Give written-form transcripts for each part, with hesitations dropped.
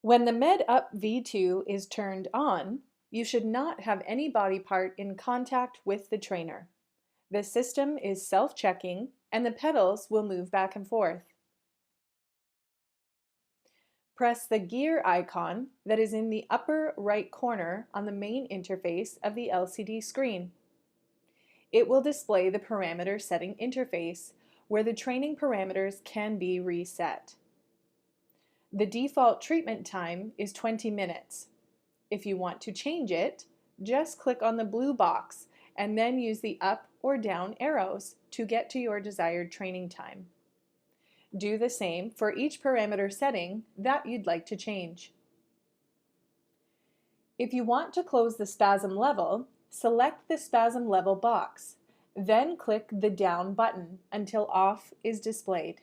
When the MedUp V2 is turned on, you should not have any body part in contact with the trainer. The system is self-checking and the pedals will move back and forth. Press the gear icon that is in the upper right corner on the main interface of the LCD screen. It will display the parameter setting interface where the training parameters can be reset. The default treatment time is 20 minutes. If you want to change it, just click on the blue box and then use the up or down arrows to get to your desired training time. Do the same for each parameter setting that you'd like to change. If you want to close the spasm level, select the spasm level box, then click the down button until off is displayed.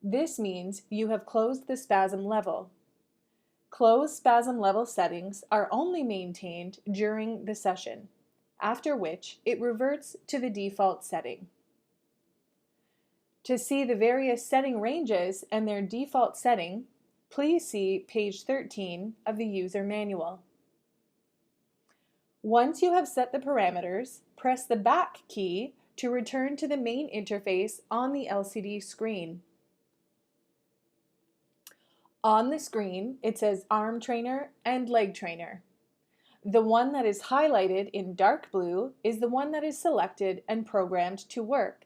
This means you have closed the spasm level. Closed spasm level settings are only maintained during the session, after which it reverts to the default setting. To see the various setting ranges and their default setting, please see page 13 of the user manual. Once you have set the parameters, press the back key to return to the main interface on the LCD screen. On the screen, it says arm trainer and leg trainer. The one that is highlighted in dark blue is the one that is selected and programmed to work.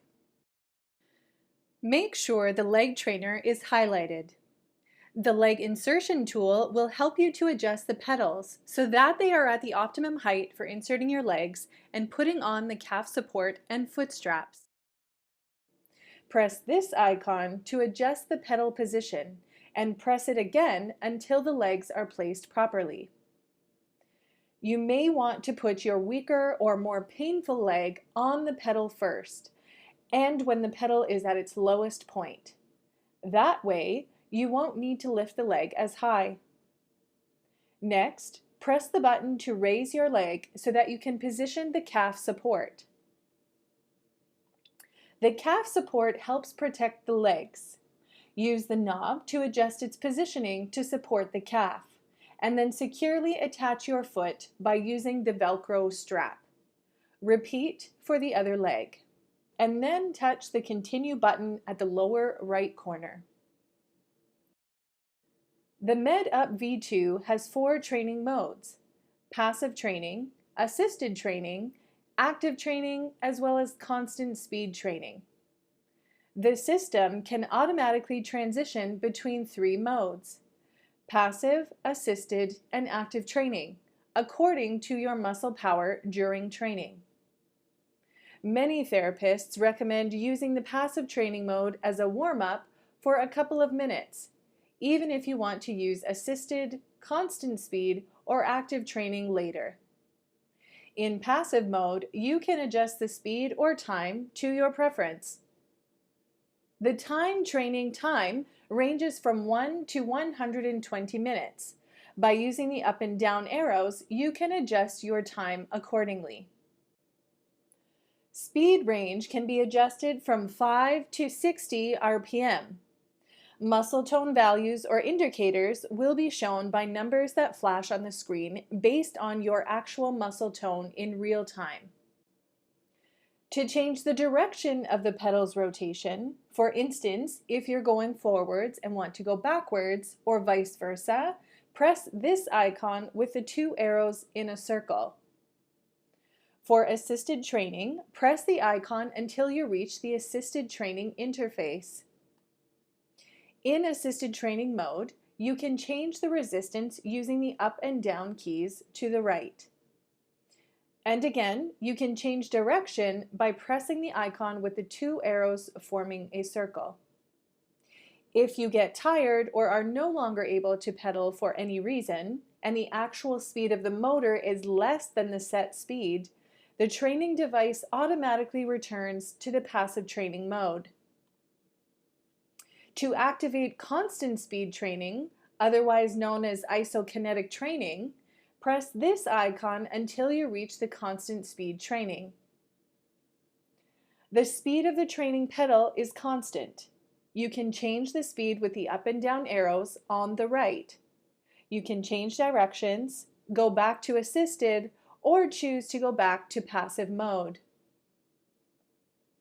Make sure the leg trainer is highlighted. The leg insertion tool will help you to adjust the pedals so that they are at the optimum height for inserting your legs and putting on the calf support and foot straps. Press this icon to adjust the pedal position and press it again until the legs are placed properly. You may want to put your weaker or more painful leg on the pedal first and when the pedal is at its lowest point. That way, you won't need to lift the leg as high. Next, press the button to raise your leg so that you can position the calf support. The calf support helps protect the legs. Use the knob to adjust its positioning to support the calf, and then securely attach your foot by using the Velcro strap. Repeat for the other leg, and then touch the Continue button at the lower right corner. The MedUp V2 has 4 training modes: passive training, assisted training, active training, as well as constant speed training. The system can automatically transition between 3 modes: passive, assisted, and active training, according to your muscle power during training. Many therapists recommend using the passive training mode as a warm-up for a couple of minutes, even if you want to use assisted, constant speed, or active training later. In passive mode, you can adjust the speed or time to your preference. The training time ranges from 1 to 120 minutes. By using the up and down arrows, you can adjust your time accordingly. Speed range can be adjusted from 5 to 60 RPM. Muscle tone values or indicators will be shown by numbers that flash on the screen based on your actual muscle tone in real time. To change the direction of the pedal's rotation, for instance, if you're going forwards and want to go backwards or vice versa, press this icon with the 2 arrows in a circle. For assisted training, press the icon until you reach the assisted training interface. In assisted training mode, you can change the resistance using the up and down keys to the right. And again, you can change direction by pressing the icon with the 2 arrows forming a circle. If you get tired or are no longer able to pedal for any reason, and the actual speed of the motor is less than the set speed, the training device automatically returns to the passive training mode. To activate constant speed training, otherwise known as isokinetic training, press this icon until you reach the constant speed training. The speed of the training pedal is constant. You can change the speed with the up and down arrows on the right. You can change directions, go back to assisted, or choose to go back to passive mode.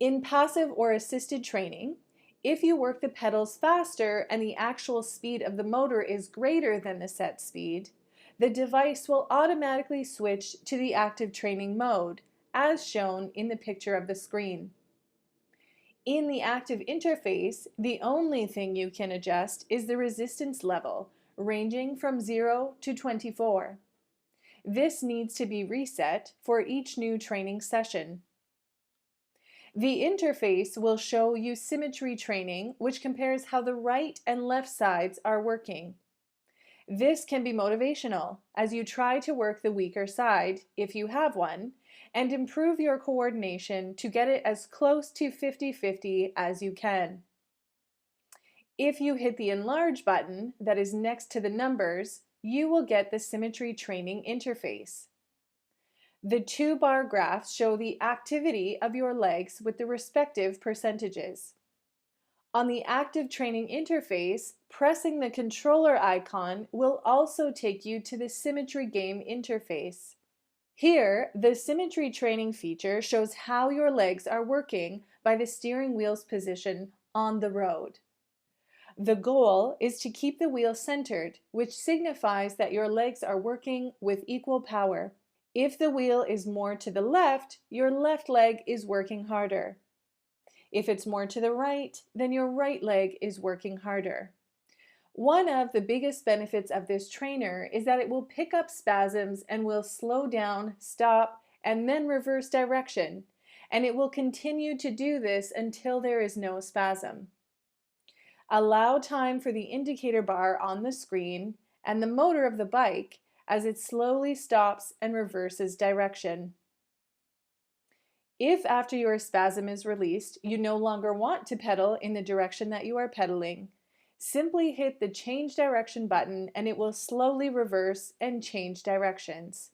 In passive or assisted training, if you work the pedals faster and the actual speed of the motor is greater than the set speed, the device will automatically switch to the active training mode, as shown in the picture of the screen. In the active interface, the only thing you can adjust is the resistance level, ranging from 0 to 24. This needs to be reset for each new training session. The interface will show you symmetry training, which compares how the right and left sides are working. This can be motivational as you try to work the weaker side, if you have one, and improve your coordination to get it as close to 50-50 as you can. If you hit the enlarge button that is next to the numbers, you will get the symmetry training interface. The two bar graphs show the activity of your legs with the respective percentages. On the active training interface, pressing the controller icon will also take you to the symmetry game interface. Here, the symmetry training feature shows how your legs are working by the steering wheel's position on the road. The goal is to keep the wheel centered, which signifies that your legs are working with equal power. If the wheel is more to the left, your left leg is working harder. If it's more to the right, then your right leg is working harder. One of the biggest benefits of this trainer is that it will pick up spasms and will slow down, stop, and then reverse direction, and it will continue to do this until there is no spasm. Allow time for the indicator bar on the screen and the motor of the bike as it slowly stops and reverses direction. If after your spasm is released, you no longer want to pedal in the direction that you are pedaling, simply hit the change direction button and it will slowly reverse and change directions.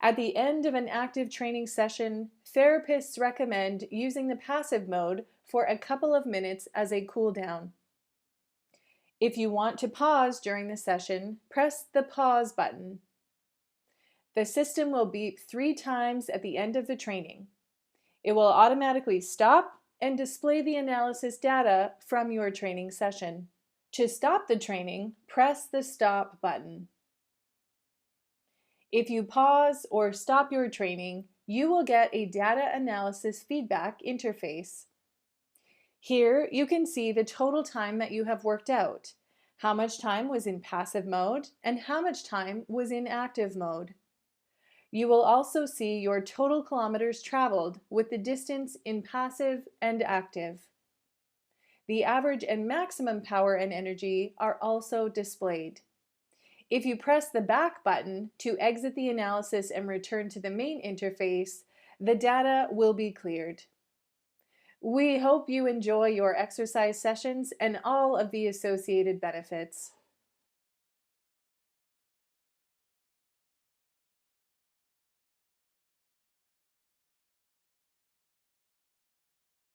At the end of an active training session, therapists recommend using the passive mode for a couple of minutes as a cool down. If you want to pause during the session, press the pause button. The system will beep 3 times at the end of the training. It will automatically stop and display the analysis data from your training session. To stop the training, press the stop button. If you pause or stop your training, you will get a data analysis feedback interface. Here you can see the total time that you have worked out, how much time was in passive mode, and how much time was in active mode. You will also see your total kilometers traveled with the distance in passive and active. The average and maximum power and energy are also displayed. If you press the back button to exit the analysis and return to the main interface, the data will be cleared. We hope you enjoy your exercise sessions and all of the associated benefits.